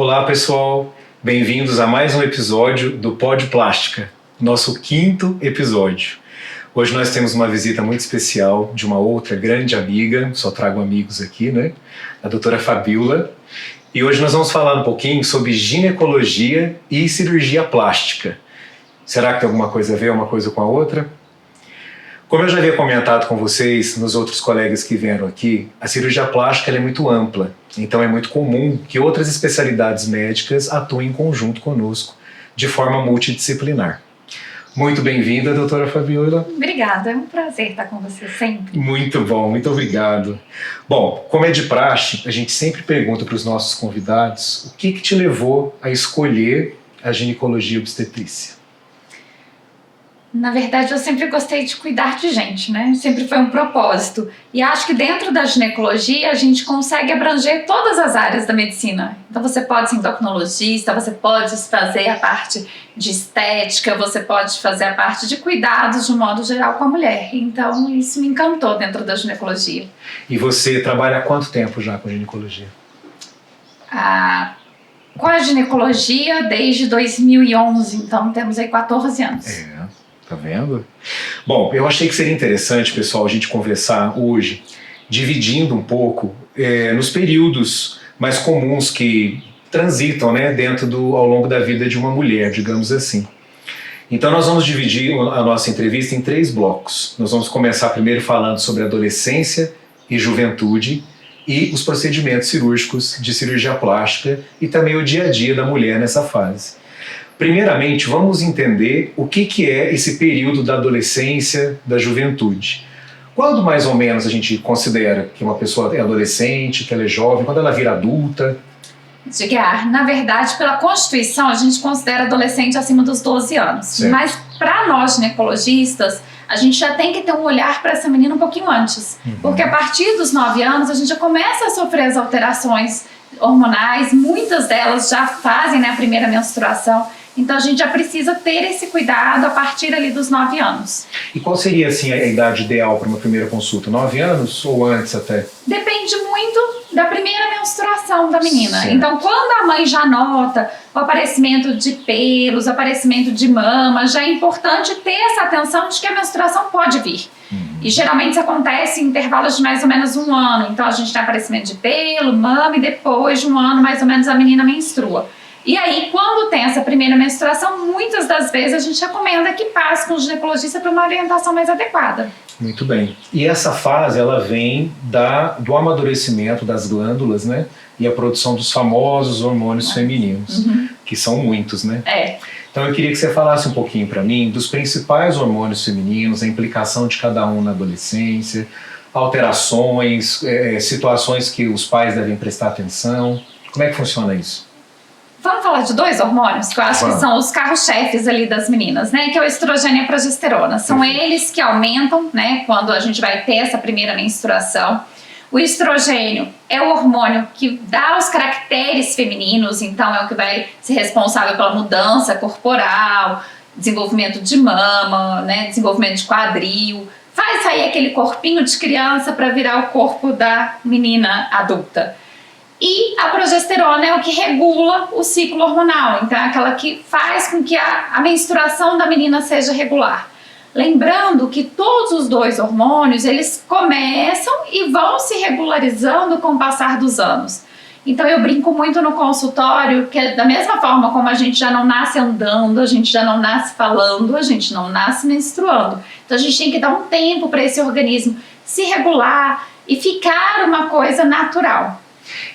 Olá pessoal, bem-vindos a mais um episódio do Pod Plástica, nosso 5º episódio. Hoje nós temos uma visita muito especial de uma outra grande amiga, só trago amigos aqui, né? A doutora Fabiola. E hoje nós vamos falar um pouquinho sobre ginecologia e cirurgia plástica. Será que tem alguma coisa a ver uma coisa com a outra? Como eu já havia comentado com vocês, nos outros colegas que vieram aqui, a cirurgia plástica ela é muito ampla, então é muito comum que outras especialidades médicas atuem em conjunto conosco, de forma multidisciplinar. Muito bem-vinda, doutora Fabiola. Obrigada, é um prazer estar com você sempre. Muito bom, muito obrigado. Bom, como é de praxe, a gente sempre pergunta para os nossos convidados o que te levou a escolher a ginecologia obstetrícia? Na verdade, eu sempre gostei de cuidar de gente, né? Sempre foi um propósito. E acho que dentro da ginecologia a gente consegue abranger todas as áreas da medicina. Então você pode ser endocrinologista, você pode fazer a parte de estética, você pode fazer a parte de cuidados de um modo geral com a mulher. Então isso me encantou dentro da ginecologia. E você trabalha há quanto tempo já com ginecologia? Com a ginecologia desde 2011, então temos aí 14 anos. Tá vendo? Bom, eu achei que seria interessante, pessoal, a gente conversar hoje, dividindo um pouco nos períodos mais comuns que transitam, né, ao longo da vida de uma mulher, digamos assim. Então nós vamos dividir a nossa entrevista em 3 blocos. Nós vamos começar primeiro falando sobre adolescência e juventude e os procedimentos cirúrgicos de cirurgia plástica e também o dia a dia da mulher nessa fase. Primeiramente, vamos entender o que é esse período da adolescência, da juventude. Quando mais ou menos a gente considera que uma pessoa é adolescente, que ela é jovem, quando ela vira adulta? Edgar, na verdade, pela Constituição, a gente considera adolescente acima dos 12 anos. Certo. Mas para nós ginecologistas, a gente já tem que ter um olhar para essa menina um pouquinho antes. Porque a partir dos 9 anos, a gente já começa a sofrer as alterações hormonais, muitas delas já fazem, né, a primeira menstruação. Então a gente já precisa ter esse cuidado a partir ali dos 9 anos. E qual seria assim, a idade ideal para uma primeira consulta? 9 anos ou antes até? Depende muito da primeira menstruação da menina. Certo. Então quando a mãe já nota o aparecimento de pelos, o aparecimento de mama, já é importante ter essa atenção de que a menstruação pode vir. E geralmente isso acontece em intervalos de mais ou menos 1 ano. Então a gente tem aparecimento de pelo, mama e depois de 1 ano mais ou menos a menina menstrua. E aí, quando tem essa primeira menstruação, muitas das vezes a gente recomenda que passe com o ginecologista para uma orientação mais adequada. Muito bem. E essa fase, ela vem do amadurecimento das glândulas, né? E a produção dos famosos hormônios femininos, que são muitos, né? Então eu queria que você falasse um pouquinho para mim dos principais hormônios femininos, a implicação de cada um na adolescência, alterações, situações que os pais devem prestar atenção. Como é que funciona isso? Vamos falar de 2 hormônios que eu acho que são os carro-chefes ali das meninas, né? Que é o estrogênio e a progesterona. São eles que aumentam, né? Quando a gente vai ter essa primeira menstruação. O estrogênio é o hormônio que dá os caracteres femininos, então é o que vai ser responsável pela mudança corporal, desenvolvimento de mama, né? Desenvolvimento de quadril. Faz sair aquele corpinho de criança para virar o corpo da menina adulta. E a progesterona é o que regula o ciclo hormonal, então é aquela que faz com que a menstruação da menina seja regular. Lembrando que todos os 2 hormônios, eles começam e vão se regularizando com o passar dos anos. Então eu brinco muito no consultório que da mesma forma como a gente já não nasce andando, a gente já não nasce falando, a gente não nasce menstruando. Então a gente tem que dar um tempo para esse organismo se regular e ficar uma coisa natural.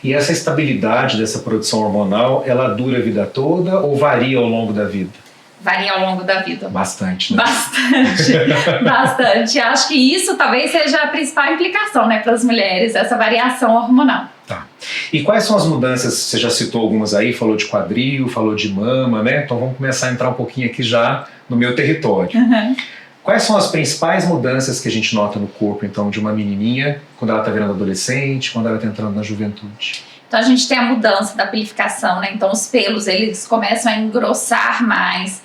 E essa estabilidade dessa produção hormonal, ela dura a vida toda ou varia ao longo da vida? Varia ao longo da vida. Bastante, né? Bastante. Acho que isso talvez seja a principal implicação, né, para as mulheres, essa variação hormonal. Tá. E quais são as mudanças? Você já citou algumas aí, falou de quadril, falou de mama, né? Então vamos começar a entrar um pouquinho aqui já no meu território. Quais são as principais mudanças que a gente nota no corpo, então, de uma menininha, quando ela está virando adolescente, quando ela está entrando na juventude? Então a gente tem a mudança da pelificação, né? Então os pelos, eles começam a engrossar mais,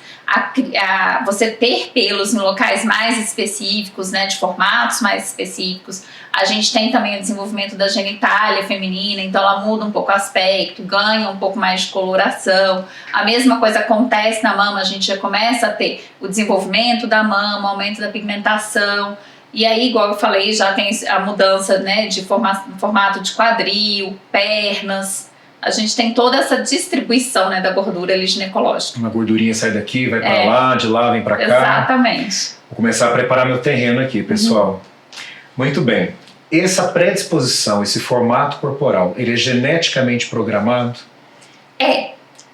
você ter pelos em locais mais específicos, né, de formatos mais específicos. A gente tem também o desenvolvimento da genitália feminina, então ela muda um pouco o aspecto, ganha um pouco mais de coloração. A mesma coisa acontece na mama, a gente já começa a ter o desenvolvimento da mama, aumento da pigmentação. E aí, igual eu falei, já tem a mudança, né, de formato de quadril, pernas. A gente tem toda essa distribuição, né, da gordura ali ginecológica. Uma gordurinha sai daqui, vai para lá, de lá vem para cá. Exatamente. Vou começar a preparar meu terreno aqui, pessoal. Muito bem. Essa predisposição, esse formato corporal, ele é geneticamente programado?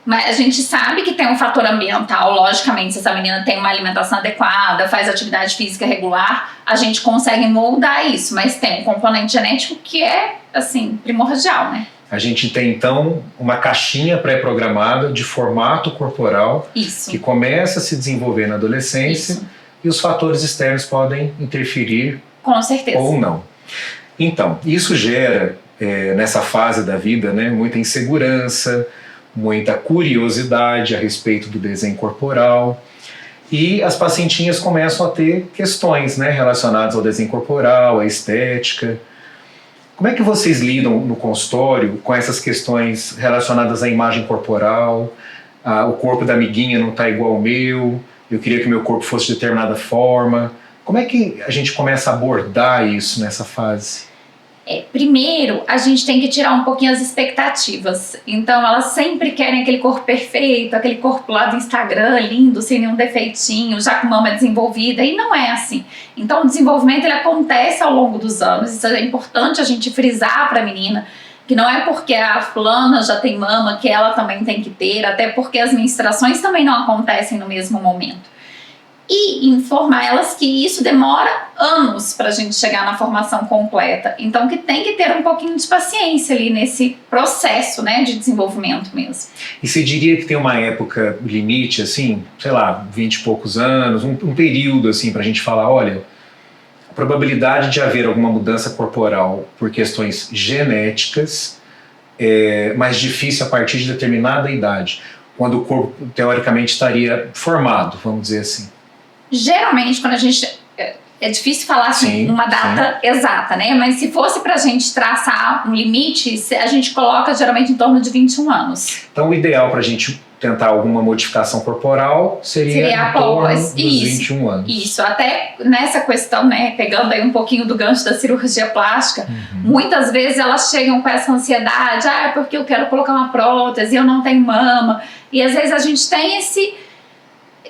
Mas a gente sabe que tem um fator ambiental, logicamente, se essa menina tem uma alimentação adequada, faz atividade física regular, a gente consegue moldar isso, mas tem um componente genético que é, assim, primordial, né? A gente tem, então, uma caixinha pré-programada de formato corporal que começa a se desenvolver na adolescência e os fatores externos podem interferir com certeza ou não. Então, isso gera, nessa fase da vida, né, muita insegurança, muita curiosidade a respeito do desenho corporal, e as pacientinhas começam a ter questões, né, relacionadas ao desenho corporal, à estética. Como é que vocês lidam no consultório com essas questões relacionadas à imagem corporal? O corpo da amiguinha não está igual ao meu, eu queria que o meu corpo fosse de determinada forma. Como é que a gente começa a abordar isso nessa fase? Primeiro, a gente tem que tirar um pouquinho as expectativas. Então, elas sempre querem aquele corpo perfeito, aquele corpo lá do Instagram, lindo, sem nenhum defeitinho, já com mama desenvolvida, e não é assim. Então, o desenvolvimento ele acontece ao longo dos anos, isso é importante a gente frisar para a menina, que não é porque a fulana já tem mama que ela também tem que ter, até porque as menstruações também não acontecem no mesmo momento. E informar elas que isso demora anos para a gente chegar na formação completa. Então que tem que ter um pouquinho de paciência ali nesse processo, né, de desenvolvimento mesmo. E você diria que tem uma época limite, assim, sei lá, 20 e poucos anos, um período assim para a gente falar, olha, a probabilidade de haver alguma mudança corporal por questões genéticas é mais difícil a partir de determinada idade, quando o corpo teoricamente estaria formado, vamos dizer assim. Geralmente, quando a gente... É difícil falar assim, uma data exata, né? Mas se fosse pra gente traçar um limite, a gente coloca geralmente em torno de 21 anos. Então, o ideal pra gente tentar alguma modificação corporal seria em torno dos 21 anos. Isso, até nessa questão, né? Pegando aí um pouquinho do gancho da cirurgia plástica, muitas vezes elas chegam com essa ansiedade, é porque eu quero colocar uma prótese, eu não tenho mama. E às vezes a gente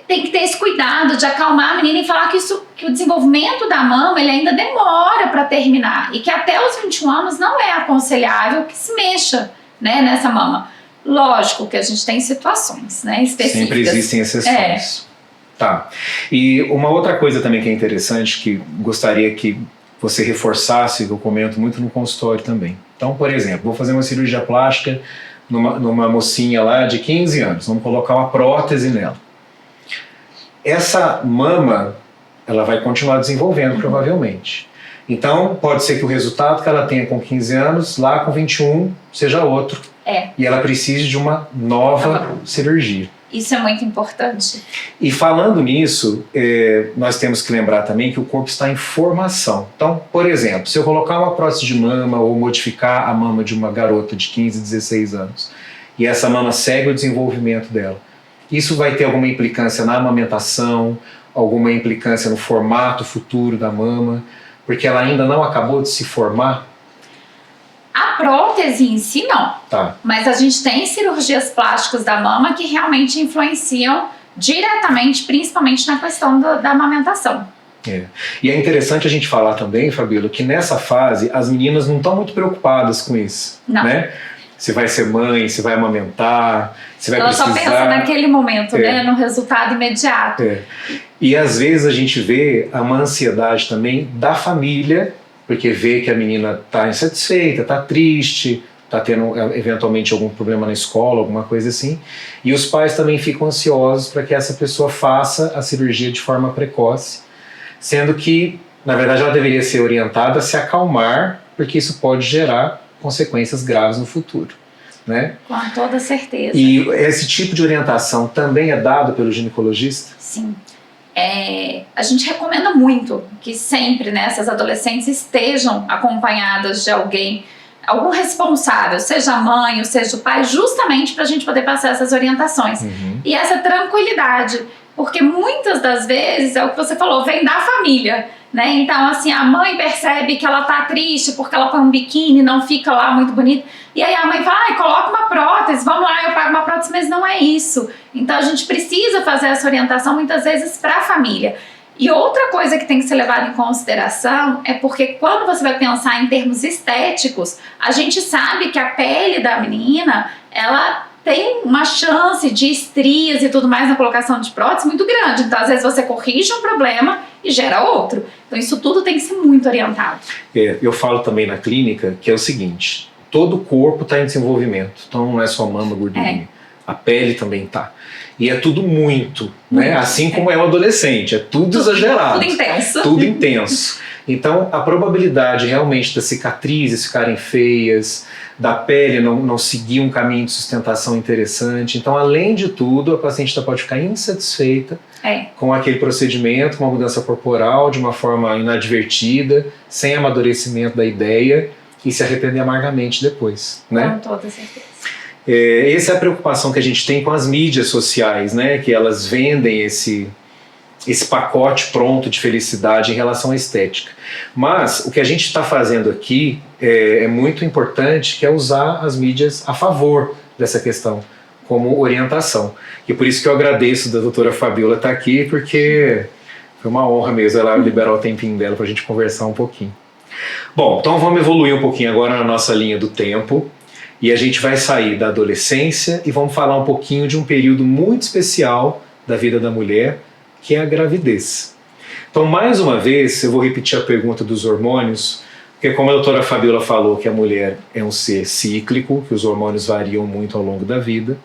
tem que ter esse cuidado de acalmar a menina e falar que o desenvolvimento da mama ele ainda demora para terminar e que até os 21 anos não é aconselhável que se mexa, né, nessa mama. Lógico que a gente tem situações, né, específicas. Sempre existem exceções. Tá. E uma outra coisa também que é interessante, que gostaria que você reforçasse, que eu comento muito no consultório também. Então, por exemplo, vou fazer uma cirurgia plástica numa mocinha lá de 15 anos, vamos colocar uma prótese nela. Essa mama, ela vai continuar desenvolvendo, provavelmente. Então, pode ser que o resultado que ela tenha com 15 anos, lá com 21, seja outro. E ela precise de uma nova cirurgia. Isso é muito importante. E falando nisso, nós temos que lembrar também que o corpo está em formação. Então, por exemplo, se eu colocar uma prótese de mama ou modificar a mama de uma garota de 15, 16 anos, e essa mama segue o desenvolvimento dela, isso vai ter alguma implicância na amamentação, alguma implicância no formato futuro da mama, porque ela ainda não acabou de se formar? A prótese em si não, mas a gente tem cirurgias plásticas da mama que realmente influenciam diretamente, principalmente na questão da amamentação. E é interessante a gente falar também, Fabíola, que nessa fase as meninas não estão muito preocupadas com isso, né? Se vai ser mãe, se vai amamentar, se vai precisar... Ela só pensa naquele momento, né? No resultado imediato. E às vezes a gente vê uma ansiedade também da família, porque vê que a menina está insatisfeita, está triste, está tendo eventualmente algum problema na escola, alguma coisa assim. E os pais também ficam ansiosos para que essa pessoa faça a cirurgia de forma precoce, sendo que, na verdade, ela deveria ser orientada a se acalmar, porque isso pode gerar consequências graves no futuro. né? Com toda certeza. E esse tipo de orientação também é dado pelo ginecologista? Sim. A gente recomenda muito que sempre, né, essas adolescentes estejam acompanhadas de alguém, algum responsável, seja a mãe ou seja o pai, justamente para a gente poder passar essas orientações. E essa tranquilidade, porque muitas das vezes, é o que você falou, vem da família, né? Então, assim, a mãe percebe que ela tá triste porque ela põe um biquíni, não fica lá muito bonito. E aí a mãe fala, coloca uma prótese, vamos lá, eu pago uma prótese, mas não é isso. Então a gente precisa fazer essa orientação muitas vezes para a família. E outra coisa que tem que ser levada em consideração é porque quando você vai pensar em termos estéticos, a gente sabe que a pele da menina, ela tem uma chance de estrias e tudo mais na colocação de prótese muito grande. Então, às vezes, você corrige um problema e gera outro. Então, isso tudo tem que ser muito orientado. Eu falo também na clínica que é o seguinte, todo o corpo está em desenvolvimento. Então, não é só mama, gordurinha. A pele também está. E é tudo muito, né? Assim como é o adolescente, é tudo exagerado. Tudo intenso. Tudo intenso. Então, a probabilidade realmente das cicatrizes ficarem feias, da pele não seguir um caminho de sustentação interessante. Então, além de tudo, a paciente pode ficar insatisfeita com aquele procedimento, com a mudança corporal, de uma forma inadvertida, sem amadurecimento da ideia e se arrepender amargamente depois, né? Com toda certeza. Essa é a preocupação que a gente tem com as mídias sociais, né? Que elas vendem esse pacote pronto de felicidade em relação à estética. Mas o que a gente está fazendo aqui é muito importante, que é usar as mídias a favor dessa questão, como orientação. E por isso que eu agradeço da doutora Fabiola estar aqui, porque foi uma honra mesmo ela liberar o tempinho dela para a gente conversar um pouquinho. Bom, então vamos evoluir um pouquinho agora na nossa linha do tempo. E a gente vai sair da adolescência e vamos falar um pouquinho de um período muito especial da vida da mulher, que é a gravidez. Então, mais uma vez, eu vou repetir a pergunta dos hormônios, porque como a doutora Fabiola falou que a mulher é um ser cíclico, que os hormônios variam muito ao longo da vida,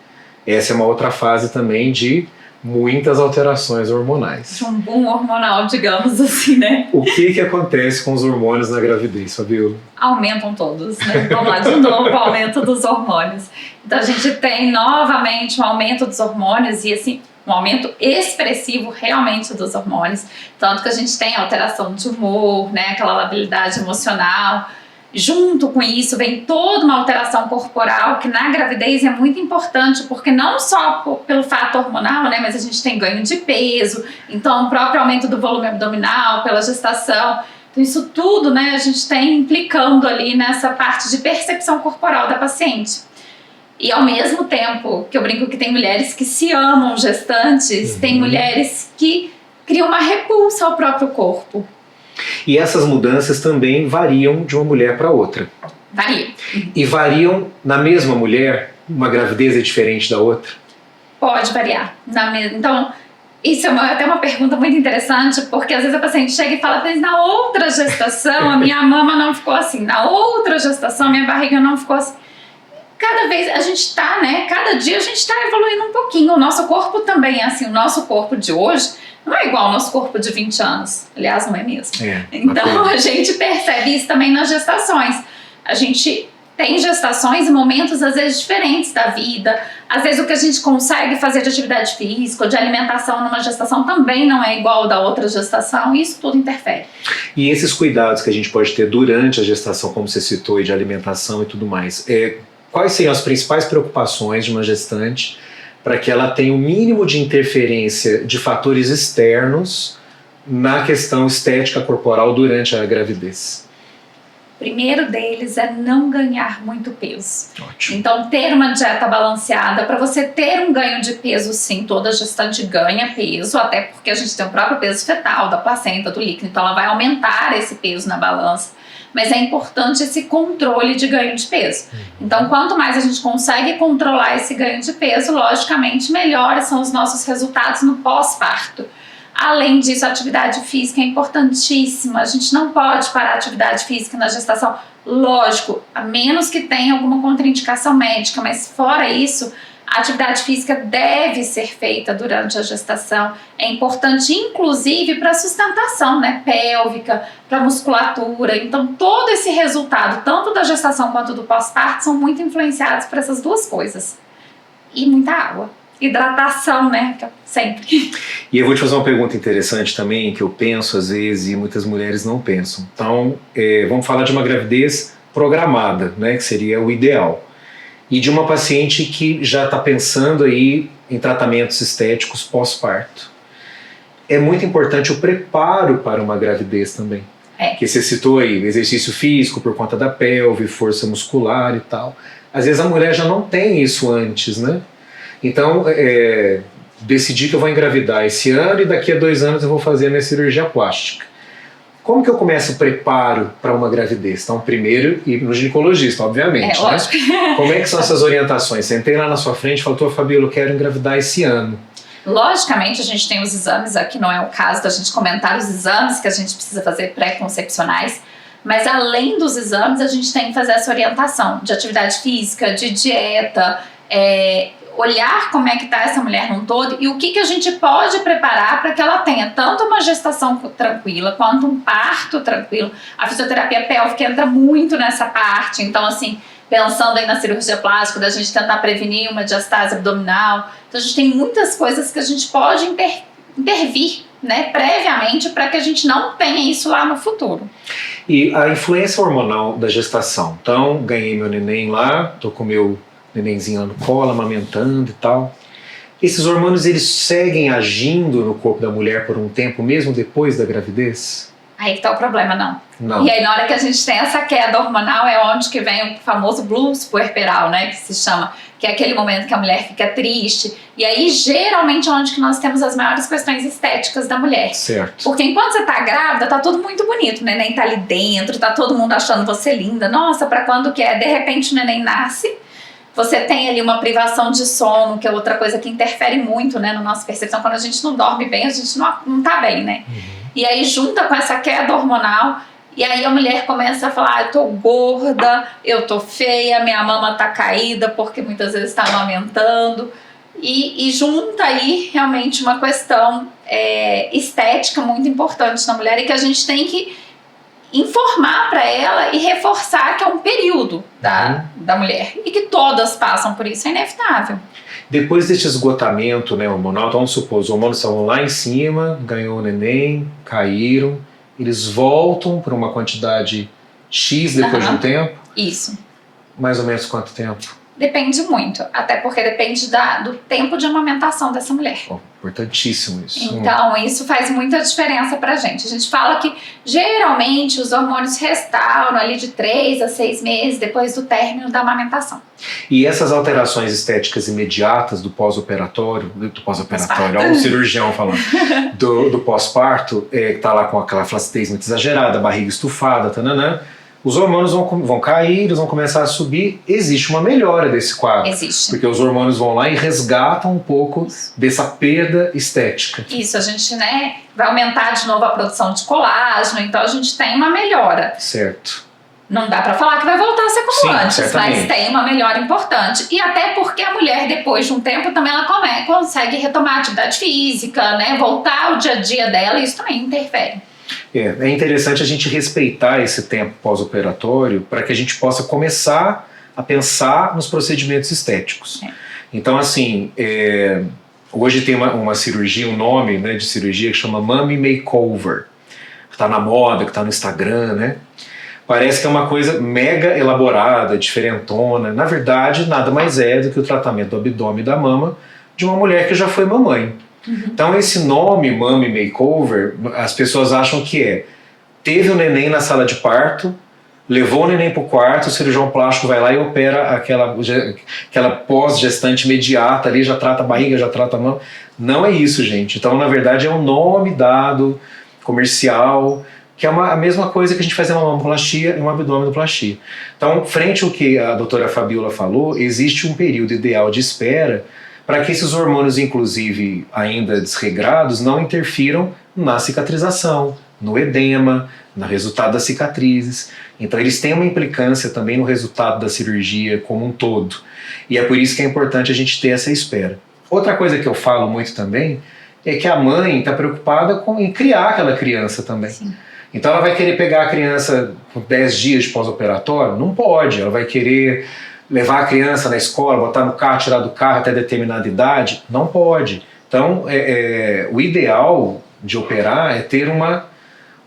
essa é uma outra fase também de muitas alterações hormonais. De um boom hormonal, digamos assim, né? O que acontece com os hormônios na gravidez, Fabiola? Aumentam todos, né? Vamos lá, de novo, o aumento dos hormônios. Então a gente tem novamente um aumento dos hormônios e assim, um aumento expressivo realmente dos hormônios. Tanto que a gente tem alteração de humor, né? Aquela labilidade emocional. Junto com isso vem toda uma alteração corporal que na gravidez é muito importante, porque não só pelo fato hormonal, né, mas a gente tem ganho de peso, então o próprio aumento do volume abdominal pela gestação. Então isso tudo, né, a gente tem implicando ali nessa parte de percepção corporal da paciente. E ao mesmo tempo que eu brinco que tem mulheres que se amam gestantes, tem mulheres que criam uma repulsa ao próprio corpo. E essas mudanças também variam de uma mulher para outra. Varia. E variam na mesma mulher? Uma gravidez é diferente da outra? Pode variar. Então, isso é até uma pergunta muito interessante, porque às vezes a paciente chega e fala, mas na outra gestação a minha mama não ficou assim, na outra gestação a minha barriga não ficou assim. Cada vez a gente está, né? Cada dia a gente está evoluindo um pouquinho. O nosso corpo também é assim, o nosso corpo de hoje não é igual ao nosso corpo de 20 anos. Aliás, não é mesmo. Então, a gente percebe isso também nas gestações. A gente tem gestações e momentos, às vezes, diferentes da vida. Às vezes, o que a gente consegue fazer de atividade física, de alimentação numa gestação também não é igual ao da outra gestação. E isso tudo interfere. E esses cuidados que a gente pode ter durante a gestação, como você citou, e de alimentação e tudo mais, quais seriam as principais preocupações de uma gestante para que ela tenha o mínimo de interferência de fatores externos na questão estética corporal durante a gravidez? O primeiro deles é não ganhar muito peso. Ótimo. Então, ter uma dieta balanceada. Para você ter um ganho de peso, sim, toda gestante ganha peso, até porque a gente tem o próprio peso fetal, da placenta, do líquido, então ela vai aumentar esse peso na balança. Mas é importante esse controle de ganho de peso. Então, quanto mais a gente consegue controlar esse ganho de peso, logicamente, melhores são os nossos resultados no pós-parto. Além disso, a atividade física é importantíssima. A gente não pode parar a atividade física na gestação. Lógico, a menos que tenha alguma contraindicação médica, mas fora isso, A atividade física deve ser feita durante a gestação. É importante, inclusive, para a sustentação, né, pélvica, para a musculatura. Então, todo esse resultado, tanto da gestação quanto do pós-parto, são muito influenciados por essas duas coisas. E muita água. Hidratação, né? Sempre. E eu vou te fazer uma pergunta interessante também, que eu penso às vezes e muitas mulheres não pensam. Então, vamos falar de uma gravidez programada, né, que seria o ideal. E de uma paciente que já está pensando aí em tratamentos estéticos pós-parto. É muito importante o preparo para uma gravidez também. Que você citou aí, exercício físico por conta da pelve, força muscular e tal. Às vezes a mulher já não tem isso antes, né? Então, decidi que eu vou engravidar esse ano e daqui a 2 anos eu vou fazer a minha cirurgia plástica. Como que eu começo o preparo para uma gravidez? Então, primeiro, ir no ginecologista, obviamente. Lógico. Né? Como é que são essas orientações? Sentei lá na sua frente e falei, Fabíola, eu quero engravidar esse ano. Logicamente, a gente tem os exames, aqui não é o caso da gente comentar os exames que a gente precisa fazer pré-concepcionais, mas além dos exames, a gente tem que fazer essa orientação de atividade física, de dieta, olhar como é que está essa mulher num todo e o que a gente pode preparar para que ela tenha tanto uma gestação tranquila quanto um parto tranquilo. A fisioterapia pélvica entra muito nessa parte, então assim, pensando aí na cirurgia plástica, da gente tentar prevenir uma diastase abdominal, então a gente tem muitas coisas que a gente pode intervir, né, previamente para que a gente não tenha isso lá no futuro. E a influência hormonal da gestação, então ganhei meu neném lá, tô com meu nenenzinho lá no colo, amamentando e tal. Esses hormônios, eles seguem agindo no corpo da mulher por um tempo, mesmo depois da gravidez? Aí que tá o problema, não. E aí, na hora que a gente tem essa queda hormonal, é onde que vem o famoso blues puerperal, né, que se chama, que é aquele momento que a mulher fica triste. E aí, geralmente, é onde que nós temos as maiores questões estéticas da mulher. Certo. Porque enquanto você tá grávida, tá tudo muito bonito, o neném tá ali dentro, tá todo mundo achando você linda. Nossa, pra quando que é? De repente, o neném nasce, você tem ali uma privação de sono, que é outra coisa que interfere muito, né, na nossa percepção. Quando a gente não dorme bem, a gente não tá bem, né? E aí junta com essa queda hormonal, e aí a mulher começa a falar, eu tô gorda, eu tô feia, minha mama tá caída, porque muitas vezes tá amamentando. E junta aí realmente uma questão estética muito importante na mulher e que a gente tem que informar para ela e reforçar que é um período da mulher e que todas passam por isso, é inevitável. Depois desse esgotamento, né, hormonal, então vamos supor, os hormônios estavam lá em cima, ganhou o neném, caíram, eles voltam para uma quantidade X depois de um tempo? Isso. Mais ou menos quanto tempo? Depende muito, até porque depende do tempo de amamentação dessa mulher. Importantíssimo isso. Então, isso faz muita diferença pra gente. A gente fala que, geralmente, os hormônios restauram ali de 3 a 6 meses depois do término da amamentação. E essas alterações estéticas imediatas do pós-operatório, olha o cirurgião falando, do pós-parto, que tá lá com aquela flacidez muito exagerada, barriga estufada, tananã, os hormônios vão cair, eles vão começar a subir, existe uma melhora desse quadro. Existe. Porque os hormônios vão lá e resgatam um pouco dessa perda estética. Isso, a gente, né, vai aumentar de novo a produção de colágeno, então a gente tem uma melhora. Certo. Não dá pra falar que vai voltar a ser como antes, certamente. Mas tem uma melhora importante. E até porque a mulher, depois de um tempo, também ela consegue retomar a atividade física, né, voltar ao dia a dia dela, e isso também interfere. É interessante a gente respeitar esse tempo pós-operatório para que a gente possa começar a pensar nos procedimentos estéticos. Então, assim, hoje tem uma cirurgia, um nome, né, de cirurgia que chama Mommy Makeover, que está na moda, que está no Instagram, né? Parece que é uma coisa mega elaborada, diferentona. Na verdade, nada mais é do que o tratamento do abdômen e da mama de uma mulher que já foi mamãe. Então esse nome Mommy Makeover, as pessoas acham que teve o neném na sala de parto, levou o neném para o quarto, o cirurgião plástico vai lá e opera aquela pós-gestante imediata ali, já trata a barriga, já trata a mama. Não é isso, gente. Então, na verdade, é um nome dado comercial, que é a mesma coisa que a gente faz uma mamoplastia e uma abdominoplastia. Então, frente ao que a doutora Fabíola falou, existe um período ideal de espera para que esses hormônios, inclusive ainda desregrados, não interfiram na cicatrização, no edema, no resultado das cicatrizes. Então eles têm uma implicância também no resultado da cirurgia como um todo. E é por isso que é importante a gente ter essa espera. Outra coisa que eu falo muito também é que a mãe está preocupada em criar aquela criança também. Sim. Então ela vai querer pegar a criança com 10 dias de pós-operatório? Não pode. Ela vai querer levar a criança na escola, botar no carro, tirar do carro até determinada idade? Não pode. Então o ideal de operar é ter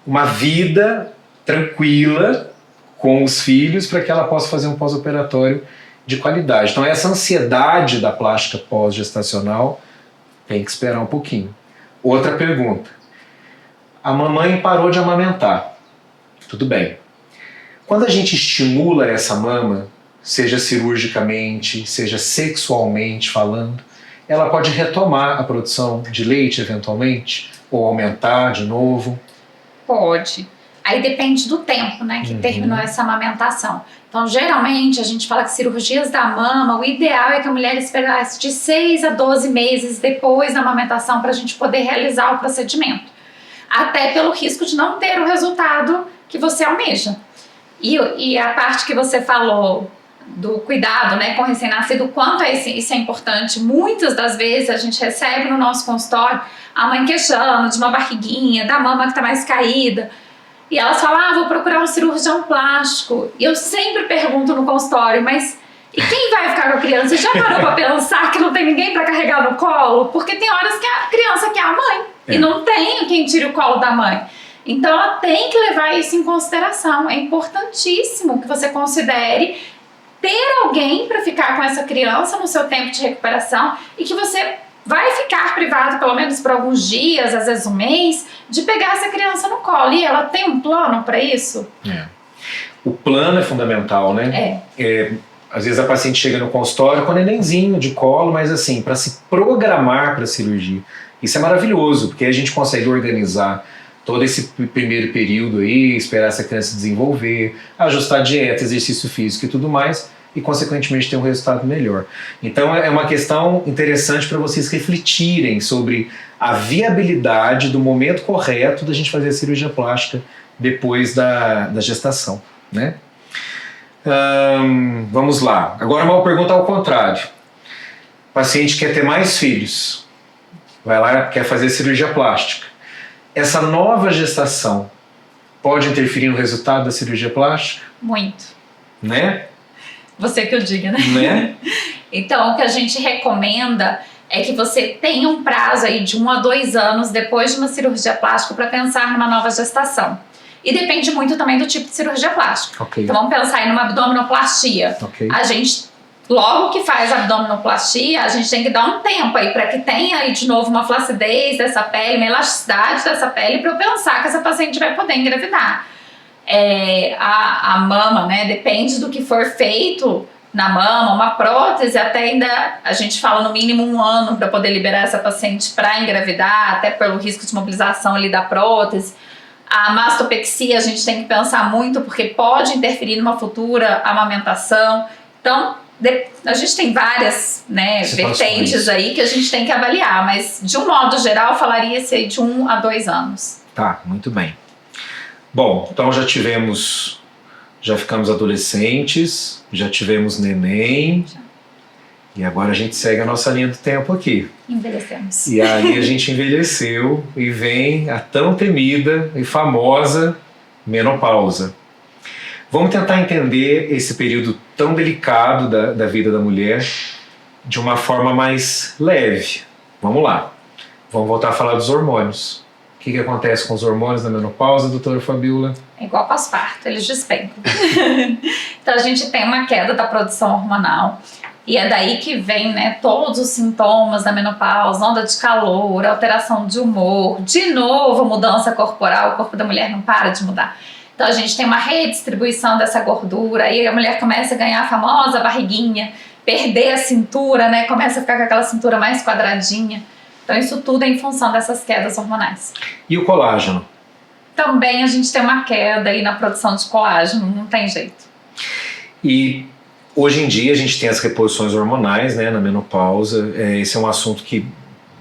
uma vida tranquila com os filhos para que ela possa fazer um pós-operatório de qualidade. Então essa ansiedade da plástica pós-gestacional tem que esperar um pouquinho. Outra pergunta. A mamãe parou de amamentar. Tudo bem. Quando a gente estimula essa mama, seja cirurgicamente, seja sexualmente falando, ela pode retomar a produção de leite eventualmente? Ou aumentar de novo? Pode. Aí depende do tempo, né, que terminou essa amamentação. Então, geralmente, a gente fala que cirurgias da mama, o ideal é que a mulher esperasse de 6 a 12 meses depois da amamentação para a gente poder realizar o procedimento. Até pelo risco de não ter o resultado que você almeja. E a parte que você falou do cuidado, né, com o recém-nascido, quanto isso é importante. Muitas das vezes a gente recebe no nosso consultório a mãe queixando de uma barriguinha, da mama que está mais caída. E elas falam, vou procurar um cirurgião plástico. E eu sempre pergunto no consultório, mas e quem vai ficar com a criança? Já parou para pensar que não tem ninguém para carregar no colo? Porque tem horas que a criança quer a mãe e não tem quem tire o colo da mãe. Então ela tem que levar isso em consideração. É importantíssimo que você considere ter alguém para ficar com essa criança no seu tempo de recuperação e que você vai ficar privado pelo menos por alguns dias, às vezes um mês, de pegar essa criança no colo. E ela tem um plano para isso? O plano é fundamental, né? Às vezes a paciente chega no consultório com um nenenzinho de colo, mas assim, para se programar para a cirurgia. Isso é maravilhoso, porque a gente consegue organizar todo esse primeiro período aí, esperar essa criança se desenvolver, ajustar dieta, exercício físico e tudo mais, e consequentemente ter um resultado melhor. Então é uma questão interessante para vocês refletirem sobre a viabilidade do momento correto da gente fazer a cirurgia plástica depois da gestação, né? Vamos lá. Agora uma pergunta ao contrário. O paciente quer ter mais filhos, vai lá, quer fazer cirurgia plástica. Essa nova gestação pode interferir no resultado da cirurgia plástica? Muito. Né? Você que eu diga, né? Então, o que a gente recomenda é que você tenha um prazo aí de 1 a 2 anos depois de uma cirurgia plástica para pensar numa nova gestação. E depende muito também do tipo de cirurgia plástica. Okay. Então, vamos pensar em uma abdominoplastia. Okay. A gente, logo que faz a abdominoplastia, a gente tem que dar um tempo aí para que tenha aí de novo uma flacidez dessa pele, uma elasticidade dessa pele, para eu pensar que essa paciente vai poder engravidar. A mama, né, depende do que for feito na mama, uma prótese até ainda, a gente fala no mínimo 1 ano para poder liberar essa paciente para engravidar, até pelo risco de mobilização ali da prótese. A mastopexia a gente tem que pensar muito porque pode interferir numa futura amamentação. Então, a gente tem várias, né, vertentes aí que a gente tem que avaliar, mas de um modo geral falaria-se de 1 a 2 anos. Tá, muito bem. Bom, então já ficamos adolescentes, já tivemos neném, e agora a gente segue a nossa linha do tempo aqui. Envelhecemos. E aí a gente envelheceu e vem a tão temida e famosa menopausa. Vamos tentar entender esse período tão delicado da vida da mulher de uma forma mais leve. Vamos lá. Vamos voltar a falar dos hormônios. O que acontece com os hormônios na menopausa, doutora Fabiola? É igual pós-parto, eles despencam. Então a gente tem uma queda da produção hormonal. E é daí que vem, né, todos os sintomas da menopausa, onda de calor, alteração de humor, de novo mudança corporal, o corpo da mulher não para de mudar. Então a gente tem uma redistribuição dessa gordura, aí a mulher começa a ganhar a famosa barriguinha, perder a cintura, né, começa a ficar com aquela cintura mais quadradinha. Então isso tudo é em função dessas quedas hormonais. E o colágeno? Também a gente tem uma queda aí na produção de colágeno, não tem jeito. E hoje em dia a gente tem as reposições hormonais, né, na menopausa. Esse é um assunto que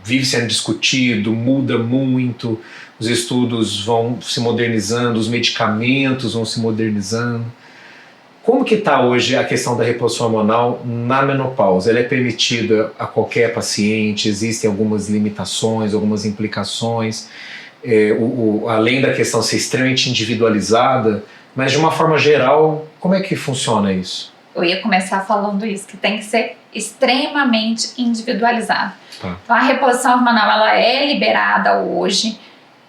vive sendo discutido, muda muito, os estudos vão se modernizando, os medicamentos vão se modernizando. Como que está hoje a questão da reposição hormonal na menopausa? Ela é permitida a qualquer paciente? Existem algumas limitações, algumas implicações, além da questão ser extremamente individualizada, mas de uma forma geral, como é que funciona isso? Eu ia começar falando isso, que tem que ser extremamente individualizado. Tá. Então a reposição hormonal ela é liberada hoje,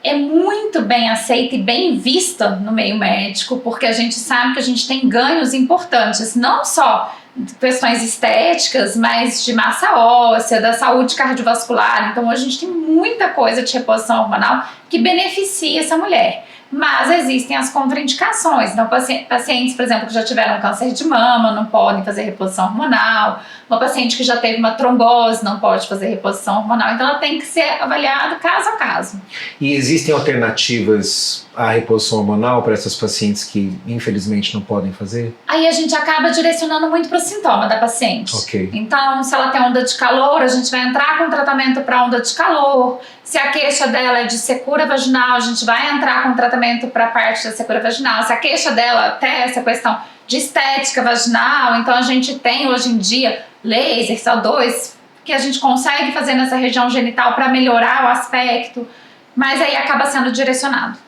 é muito bem aceita e bem vista no meio médico, porque a gente sabe que a gente tem ganhos importantes, não só questões estéticas, mas de massa óssea, da saúde cardiovascular. Então hoje a gente tem muita coisa de reposição hormonal que beneficia essa mulher. Mas existem as contraindicações. Então, pacientes, por exemplo, que já tiveram câncer de mama não podem fazer reposição hormonal. Uma paciente que já teve uma trombose não pode fazer reposição hormonal. Então, ela tem que ser avaliada caso a caso. E existem alternativas à reposição hormonal para essas pacientes que, infelizmente, não podem fazer? Aí a gente acaba direcionando muito para o sintoma da paciente. Ok. Então, se ela tem onda de calor, a gente vai entrar com tratamento para onda de calor. Se a queixa dela é de secura vaginal, a gente vai entrar com tratamento para a parte da secura vaginal. Se a queixa dela até essa questão de estética vaginal, então a gente tem hoje em dia laser, CO2, que a gente consegue fazer nessa região genital para melhorar o aspecto, mas aí acaba sendo direcionado.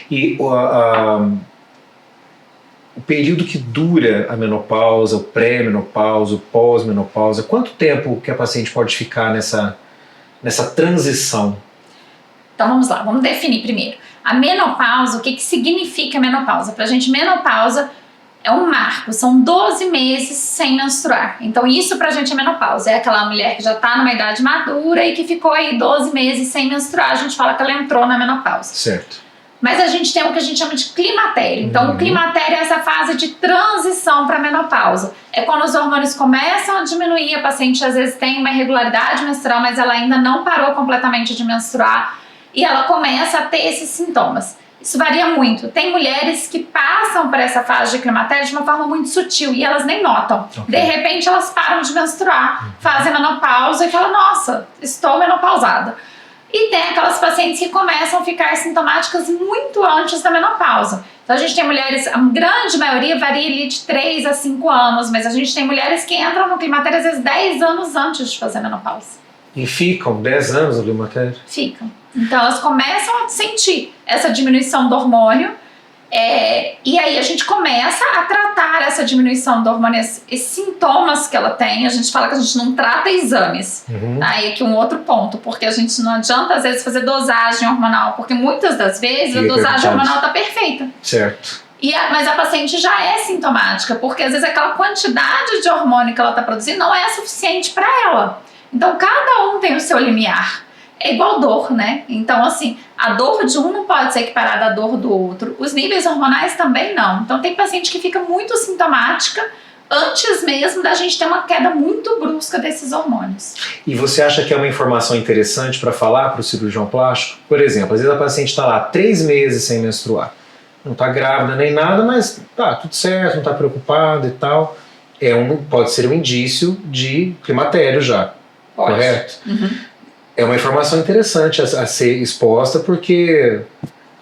E o período que dura a menopausa, o pré-menopausa, o pós-menopausa, quanto tempo que a paciente pode ficar nessa transição? Então vamos lá, vamos definir primeiro. A menopausa, o que significa menopausa? Pra gente, menopausa é um marco, são 12 meses sem menstruar. Então isso pra gente é menopausa, é aquela mulher que já tá numa idade madura e que ficou aí 12 meses sem menstruar, a gente fala que ela entrou na menopausa. Certo. Mas a gente tem o que a gente chama de climatério. Então o climatério é essa fase de transição para menopausa. É quando os hormônios começam a diminuir, a paciente às vezes tem uma irregularidade menstrual, mas ela ainda não parou completamente de menstruar. E ela começa a ter esses sintomas. Isso varia muito. Tem mulheres que passam por essa fase de climatério de uma forma muito sutil e elas nem notam. Okay. De repente elas param de menstruar, fazem menopausa e falam, nossa, estou menopausada. E tem aquelas pacientes que começam a ficar sintomáticas muito antes da menopausa. Então a gente tem mulheres, a grande maioria varia ali de 3 a 5 anos, mas a gente tem mulheres que entram no climatério às vezes 10 anos antes de fazer menopausa. E ficam 10 anos no climatério? Ficam. Então elas começam a sentir essa diminuição do hormônio e aí a gente começa a tratar essa diminuição do hormônio, esses sintomas que ela tem. A gente fala que a gente não trata exames. Aí aqui um outro ponto, porque a gente não adianta às vezes fazer dosagem hormonal, porque muitas das vezes a dosagem hormonal está perfeita. Certo. Mas a paciente já é sintomática, porque às vezes aquela quantidade de hormônio que ela está produzindo não é suficiente para ela. Então cada um tem o seu limiar. É igual dor, né? Então, assim, a dor de um não pode ser equiparada à dor do outro. Os níveis hormonais também não. Então, tem paciente que fica muito sintomática antes mesmo da gente ter uma queda muito brusca desses hormônios. E você acha que é uma informação interessante para falar para o cirurgião plástico? Por exemplo, às vezes a paciente está lá 3 meses sem menstruar. Não está grávida nem nada, mas tá tudo certo, não está preocupada e tal. Pode ser um indício de climatério já. Pode. Correto? É uma informação interessante a ser exposta, porque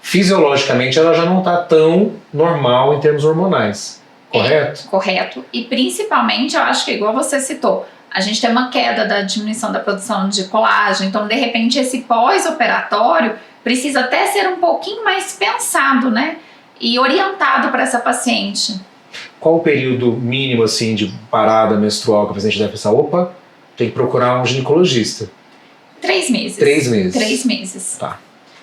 fisiologicamente ela já não está tão normal em termos hormonais, correto? Correto. E principalmente, eu acho que igual você citou, a gente tem uma queda da diminuição da produção de colágeno, então de repente esse pós-operatório precisa até ser um pouquinho mais pensado, né? E orientado para essa paciente. Qual o período mínimo assim, de parada menstrual que a paciente deve pensar? Opa, tem que procurar um ginecologista. 3 meses. 3 meses. 3 meses. Tá.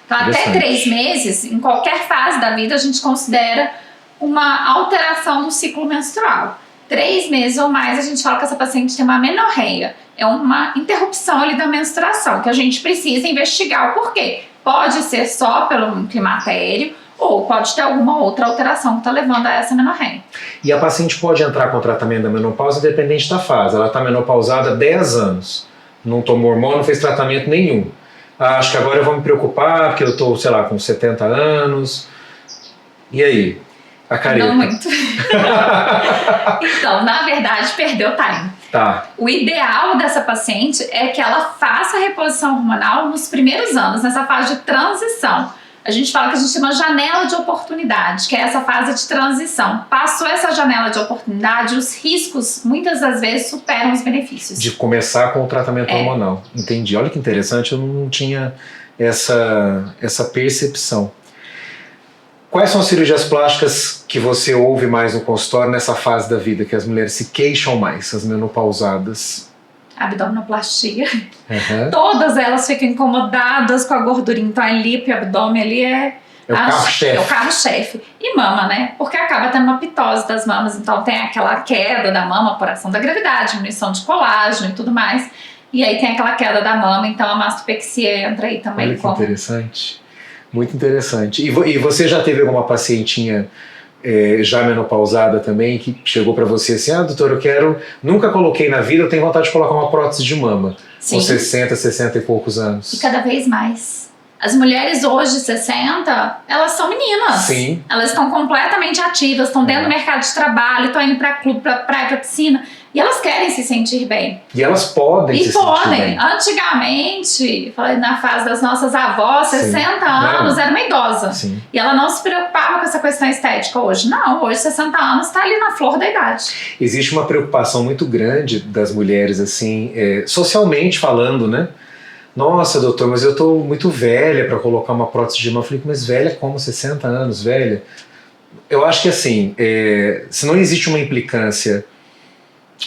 Então, até 3 meses, em qualquer fase da vida, a gente considera uma alteração do ciclo menstrual. 3 meses ou mais, a gente fala que essa paciente tem uma amenorreia. É uma interrupção ali da menstruação, que a gente precisa investigar o porquê. Pode ser só pelo climatério, ou pode ter alguma outra alteração que está levando a essa amenorreia. E a paciente pode entrar com o tratamento da menopausa independente da fase. Ela está menopausada há 10 anos. Não tomou hormônio, não fez tratamento nenhum. Acho que agora eu vou me preocupar porque eu estou, sei lá, com 70 anos. E aí? A careta. Não muito. Então, na verdade, perdeu time. Tá. O ideal dessa paciente é que ela faça a reposição hormonal nos primeiros anos, nessa fase de transição. A gente fala que a gente chama janela de oportunidade, que é essa fase de transição. Passou essa janela de oportunidade, os riscos muitas das vezes superam os benefícios. De começar com o tratamento hormonal. Entendi. Olha que interessante, eu não tinha essa percepção. Quais são as cirurgias plásticas que você ouve mais no consultório nessa fase da vida, que as mulheres se queixam mais, as menopausadas? Abdominoplastia. Uhum. Todas elas ficam incomodadas com a gordurinha. Então, a lipo e abdômen ali é o carro-chefe. É o carro-chefe. E mama, né? Porque acaba tendo uma pitose das mamas. Então, tem aquela queda da mama por ação da gravidade, diminuição de colágeno e tudo mais. E aí tem aquela queda da mama. Então, a mastopexia entra aí também. Olha que interessante. Muito interessante. E você já teve alguma pacientinha já menopausada também que chegou para você assim, doutor, nunca coloquei na vida, eu tenho vontade de colocar uma prótese de mama. Sim. Com 60 e poucos anos. E cada vez mais. As mulheres hoje de 60, elas são meninas. Sim. Elas estão completamente ativas, estão dentro do mercado de trabalho, estão indo para clube, para praia, para piscina. E elas querem se sentir bem. E elas podem se sentir bem. Antigamente, na fase das nossas avós, 60 anos, era uma idosa. Sim. E ela não se preocupava com essa questão estética. Hoje não, hoje 60 anos está ali na flor da idade. Existe uma preocupação muito grande das mulheres, assim, socialmente falando, né? Nossa, doutor, mas eu tô muito velha para colocar uma prótese de mama. Eu falei, mas velha como 60 anos, velha? Eu acho que assim, se não existe uma implicância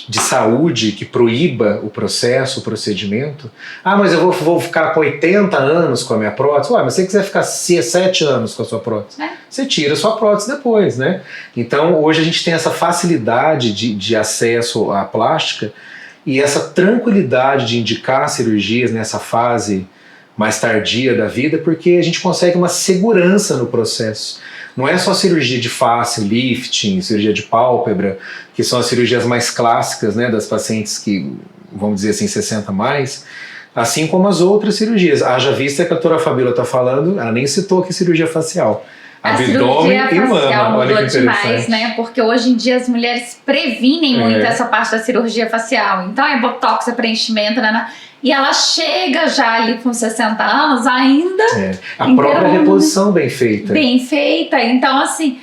de saúde que proíba o processo, o procedimento. Mas eu vou ficar com 80 anos com a minha prótese. Mas se você quiser ficar 7 anos com a sua prótese, você tira a sua prótese depois, né? Então, hoje a gente tem essa facilidade de acesso à plástica e essa tranquilidade de indicar cirurgias nessa fase mais tardia da vida, porque a gente consegue uma segurança no processo. Não é só cirurgia de face, lifting, cirurgia de pálpebra, que são as cirurgias mais clássicas, né, das pacientes que, vamos dizer assim, 60 mais, assim como as outras cirurgias. Haja vista que a doutora Fabíola está falando, ela nem citou aqui cirurgia facial. Abdômen e mama, olha que interessante. Demais, né? Porque hoje em dia as mulheres previnem muito essa parte da cirurgia facial. Então é botox, é preenchimento, né? E ela chega já ali com 60 anos ainda... A própria reposição bem feita. Bem feita. Então, assim,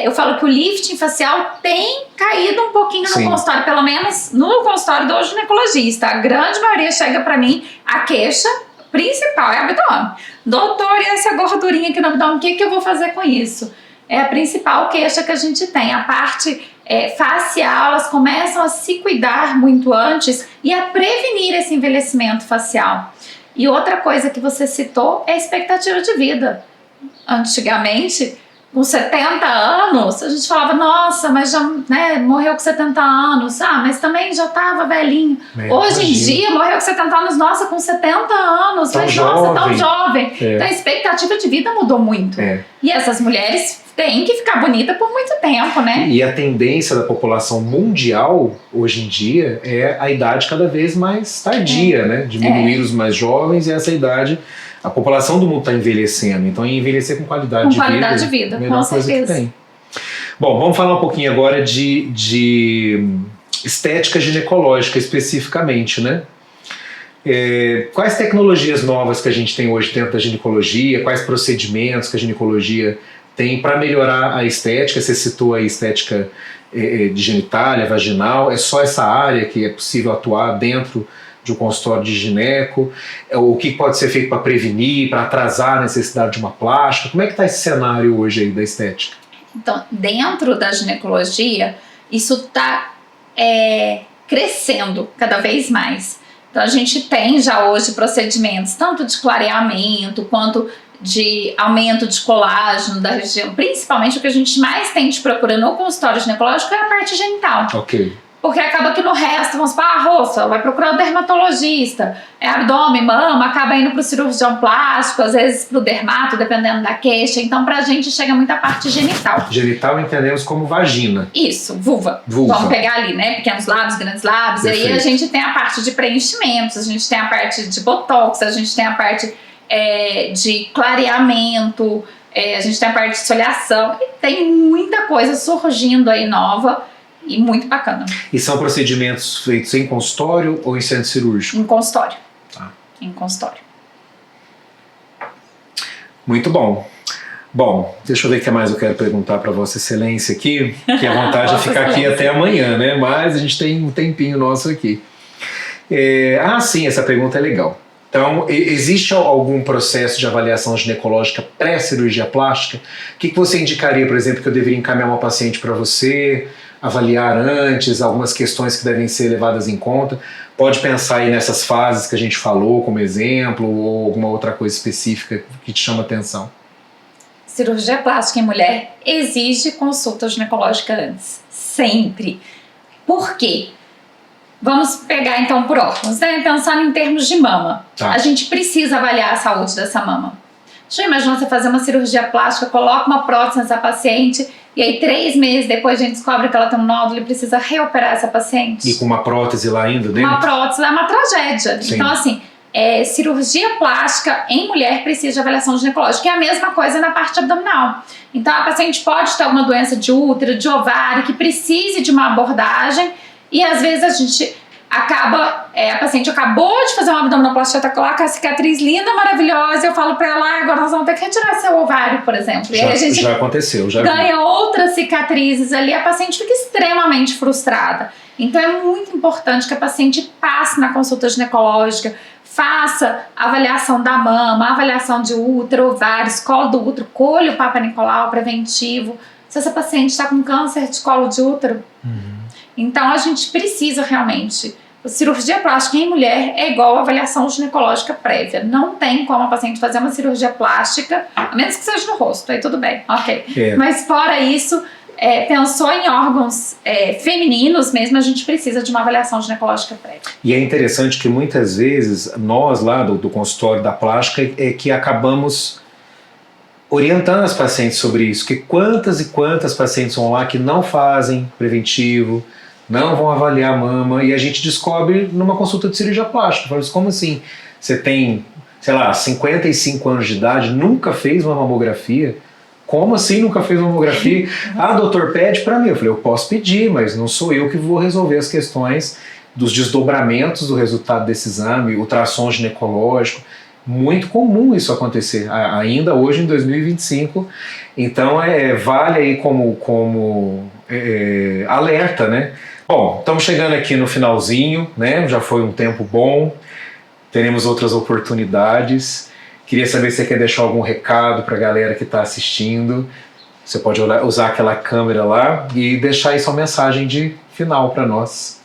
eu falo que o lifting facial tem caído um pouquinho no consultório, pelo menos no consultório do ginecologista. A grande maioria chega pra mim, a queixa principal é abdômen. Doutor, e essa gordurinha aqui no abdômen, o que eu vou fazer com isso? É a principal queixa que a gente tem. A parte facial, elas começam a se cuidar muito antes e a prevenir esse envelhecimento facial. E outra coisa que você citou é a expectativa de vida. Antigamente, com 70 anos, a gente falava, nossa, mas já morreu com 70 anos, mas também já estava velhinho. Hoje em dia, morreu com 70 anos, nossa, com 70 anos, tão mas jovem. Nossa, tão jovem. Então a expectativa de vida mudou muito. E essas mulheres têm que ficar bonita por muito tempo, né? E a tendência da população mundial, hoje em dia, é a idade cada vez mais tardia, né? Diminuir os mais jovens e essa idade... A população do mundo está envelhecendo, então envelhecer com qualidade de vida, com certeza. Que tem. Bom, vamos falar um pouquinho agora de estética ginecológica especificamente, né? Quais tecnologias novas que a gente tem hoje dentro da ginecologia, quais procedimentos que a ginecologia tem para melhorar a estética? Você citou a estética de genitália, vaginal, é só essa área que é possível atuar dentro de um consultório de gineco, o que pode ser feito para prevenir, para atrasar a necessidade de uma plástica, como é que está esse cenário hoje aí da estética? Então, dentro da ginecologia, isso está crescendo cada vez mais. Então, a gente tem já hoje procedimentos, tanto de clareamento, quanto de aumento de colágeno da região, principalmente o que a gente mais tem de procura no consultório ginecológico é a parte genital. Ok. Porque acaba que no resto, vamos para a roça, vai procurar o dermatologista, abdômen, mama, acaba indo para o cirurgião plástico, às vezes para o dermato, dependendo da queixa. Então, pra gente chega muita parte genital. Genital entendemos como vagina. Isso, vulva. Vamos pegar ali, né? Pequenos lábios, grandes lábios. Perfeito. E aí a gente tem a parte de preenchimentos, a gente tem a parte de botox, a gente tem a parte de clareamento, a gente tem a parte de esfoliação e tem muita coisa surgindo aí nova e muito bacana. E são procedimentos feitos em consultório ou em centro cirúrgico? Em consultório. Tá. Em consultório. Muito bom. Bom, deixa eu ver o que mais eu quero perguntar para Vossa Excelência aqui, que a vontade é ficar aqui até amanhã, né? Mas a gente tem um tempinho nosso aqui. Sim, essa pergunta é legal. Então, existe algum processo de avaliação ginecológica pré-cirurgia plástica? O que você indicaria, por exemplo, que eu deveria encaminhar uma paciente para você, avaliar antes, algumas questões que devem ser levadas em conta? Pode pensar aí nessas fases que a gente falou como exemplo, ou alguma outra coisa específica que te chama atenção. Cirurgia plástica em mulher exige consulta ginecológica antes. Sempre. Por quê? Vamos pegar então por órgãos, né? Pensando em termos de mama. Tá. A gente precisa avaliar a saúde dessa mama. Já imaginou você fazer uma cirurgia plástica, coloca uma prótese nessa paciente e aí 3 meses depois a gente descobre que ela tem um nódulo e precisa reoperar essa paciente? E com uma prótese lá ainda dentro? Uma prótese é uma tragédia. Sim. Então assim, cirurgia plástica em mulher precisa de avaliação ginecológica. É a mesma coisa na parte abdominal. Então a paciente pode ter alguma doença de útero, de ovário, que precise de uma abordagem e às vezes a gente acaba, a paciente acabou de fazer uma abdominoplastia, tá lá com a cicatriz linda, maravilhosa, e eu falo pra ela, agora nós vamos ter que retirar seu ovário, por exemplo. E aí a gente já aconteceu, já ganha vi. outras cicatrizes ali, a paciente fica extremamente frustrada. Então é muito importante que a paciente passe na consulta ginecológica, faça a avaliação da mama, a avaliação de útero, ovários, colo do útero, colhe o Papa Nicolau preventivo. Se essa paciente está com câncer de colo de útero, então a gente precisa realmente. A cirurgia plástica em mulher é igual a avaliação ginecológica prévia. Não tem como a paciente fazer uma cirurgia plástica, a menos que seja no rosto, aí tudo bem, ok. Mas fora isso, pensou em órgãos femininos mesmo, a gente precisa de uma avaliação ginecológica prévia. E é interessante que muitas vezes nós lá do consultório da plástica é que acabamos orientando as pacientes sobre isso, que quantas e quantas pacientes vão lá que não fazem preventivo, não vão avaliar a mama, e a gente descobre numa consulta de cirurgia plástica. Fala, como assim? Você tem, sei lá, 55 anos de idade, nunca fez uma mamografia? Como assim nunca fez uma mamografia? Doutor, pede para mim. Eu falei, eu posso pedir, mas não sou eu que vou resolver as questões dos desdobramentos do resultado desse exame, ultrassom ginecológico. Muito comum isso acontecer, ainda hoje em 2025. Então vale aí como alerta, né? Bom, estamos chegando aqui no finalzinho, né? Já foi um tempo bom, teremos outras oportunidades. Queria saber se você quer deixar algum recado para a galera que está assistindo. Você pode usar aquela câmera lá e deixar aí sua mensagem de final para nós.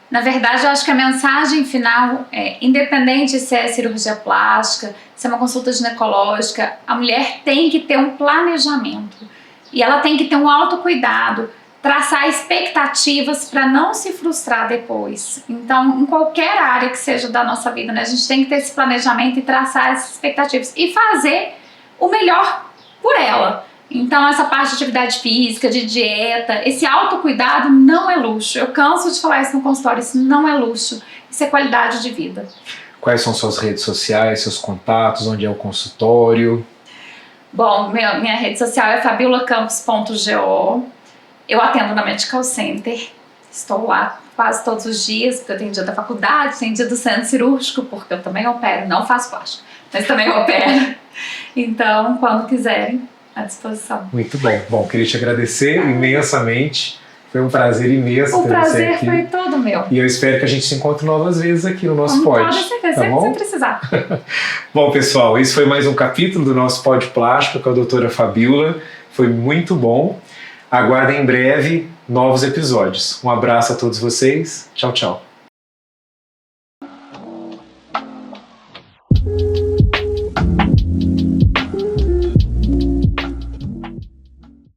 Na verdade, eu acho que a mensagem final independente se é cirurgia plástica, se é uma consulta ginecológica, a mulher tem que ter um planejamento e ela tem que ter um autocuidado, traçar expectativas para não se frustrar depois. Então, em qualquer área que seja da nossa vida, né, a gente tem que ter esse planejamento e traçar essas expectativas e fazer o melhor por ela. Então, essa parte de atividade física, de dieta, esse autocuidado não é luxo. Eu canso de falar isso no consultório, isso não é luxo, isso é qualidade de vida. Quais são suas redes sociais, seus contatos, onde é o consultório? Bom, minha rede social é fabiolacampos.go. Eu atendo na Medical Center, estou lá quase todos os dias, porque eu tenho dia da faculdade, tenho dia do centro cirúrgico, porque eu também opero, não faço plástica, mas também opero. Então, quando quiserem, à disposição. Muito bom. Bom, queria te agradecer imensamente. Foi um prazer imenso ter você aqui. O prazer foi todo meu. E eu espero que a gente se encontre novas vezes aqui no nosso pod. Pode ser, sempre que você precisar. Bom, pessoal, esse foi mais um capítulo do nosso Pod Plástico com a doutora Fabíola. Foi muito bom. Aguardem em breve novos episódios. Um abraço a todos vocês. Tchau, tchau.